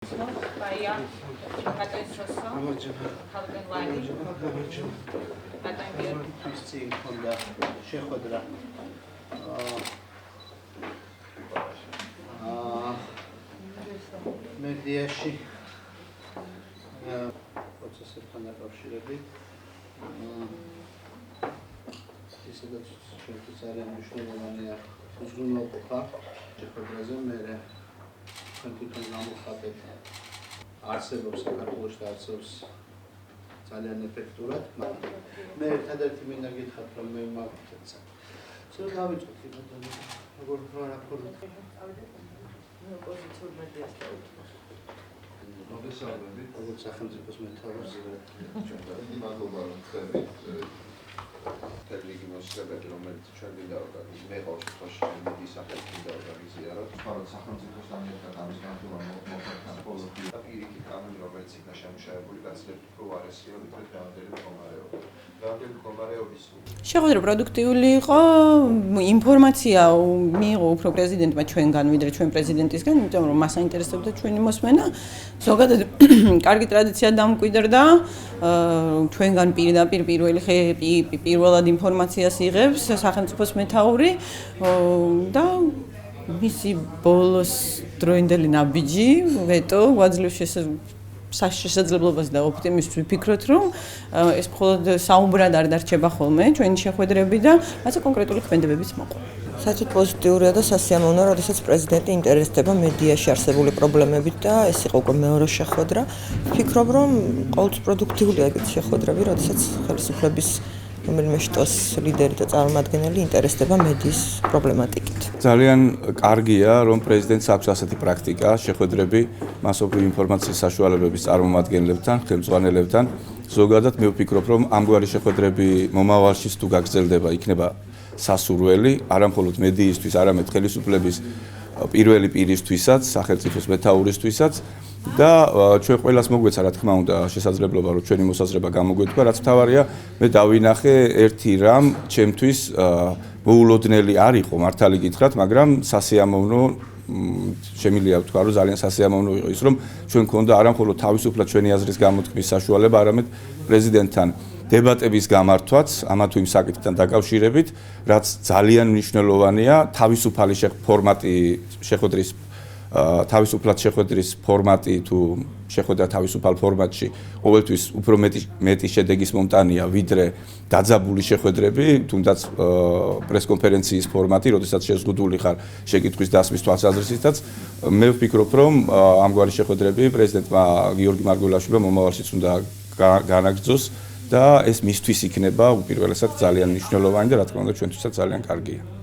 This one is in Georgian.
Baia, Catherine Sosso, Calvin Lani, Catherine Christine Honda, Shehodra, Mediashi, what's a second of this is the Mishnomania, Zunopa, Shehodra, არსებობს საქართველოს და არსებობს ძალიან ეფექტურად, მაგრამ მე ერთადერთი მინდა გითხრათ, რომ მე მაგითაც ცოტა გავიწვით იმედია, როგორ ოპოზიციურ მედიას მოგესალმებით, როგორც სახელმწიფოს მეთაურს მადლობა რომ ხდებით ტელევიზიის მოსწრებები, რომელიც ჩვენ მინდა მე ყოველ შემთხვევაში ჩემი სახელი მინდა ორგანიზიაროთ. მაგრამ სახელმწიფოს ამერიკა ამის განხილვა მოხერხდა პოლიტიკა პირიქით კანონი, რომელიც იქნა შემუშავებული, გაცილებით უფრო უარესია, ვიდრე დღევანდელი მდგომარეობა. დღევანდელი მდგომარეობის შეხვედრა პროდუქტიული იყო, ინფორმაცია მიიღო უფრო პრეზიდენტმა ჩვენგან, ვიდრე ჩვენ პრეზიდენტისგან, იმიტომ რომ მას აინტერესებდა ჩვენი მოსმენა. ზოგადად კარგი ტრადიცია დამკვიდრდა, ჩვენგან პირდაპირ პირველად ინფორმაციას იღებს სახელმწიფოს მეთაური და მისი ბოლოს დროინდელი ნაბიჯი ვეტო გვაძლევს შესაძლებლობას და ოპტიმიზმს ვიფიქროთ, რომ ეს მხოლოდ საუბრად არ დარჩება ხოლმე ჩვენი შეხვედრები და რაცა კონკრეტული ქმედებებიც მოყვა. საერთოდ პოზიტიურია და სასიამოვნოა, როდესაც პრეზიდენტი ინტერესდება მედიაში არსებული პრობლემებით და ეს იყო უკვე მეორე შეხვედრა. ვფიქრობ, რომ ყოველთვის პროდუქტიულია ეგეთი შეხვედრები, როდესაც ხელისუფლების რომელიმე შტოს ლიდერი და წარმომადგენელი ინტერესდება მედიის პრობლემატიკით. ძალიან კარგია, რომ პრეზიდენტს აქვს ასეთი პრაქტიკა, შეხვედრები მასობრივი ინფორმაციის საშუალებების წარმომადგენლებთან, ხელმძღვანელებთან. ზოგადად მე ვფიქრობ, რომ ამგვარი შეხვედრები მომავალში თუ გაგრძელდება, იქნება სასურველი, არა მხოლოდ მედიისთვის, არამედ ხელისუფლების პირველი პირისთვისაც, სახელმწიფოს მეთაურისთვისაც და ჩვენ ყველას მოგვეცა რა თქმა უნდა შესაძლებლობა რომ ჩვენი მოსაზრება გამოგვეთქვა, რაც მთავარია მე დავინახე ერთი რამ ჩემთვის მოულოდნელი არ იყო მართალი გითხრათ, მაგრამ სასიამოვნო შემიძლია ვთქვა რომ ძალიან სასიამოვნო იყო ის რომ ჩვენ გქონდა არა მხოლოდ თავისუფლად ჩვენი აზრის გამოთქმის საშუალება, არამედ პრეზიდენტთან დებატების გამართვაც ამა თუ იმ საკითხთან დაკავშირებით, რაც ძალიან მნიშვნელოვანია, თავისუფალი ფორმატი შეხვედრის თავისუფლად შეხვედრის ფორმატი თუ შეხვედრა თავისუფალ ფორმატში ყოველთვის უფრო მეტი შედეგის მომტანია, ვიდრე დაძაბული შეხვედრები, თუნდაც პრესკონფერენციის ფორმატი, როდესაც შეზღუდული ხარ შეკითხვის დასმის თვალსაზრისითაც. მე ვფიქრობ, რომ ამგვარი შეხვედრები პრეზიდენტმა გიორგი მარგველაშვილმა მომავალშიც უნდა განაგრძოს და ეს მისთვის იქნება უპირველესად ძალიან მნიშვნელოვანი და რა თქმა უნდა ჩვენთვისაც ძალიან კარგია.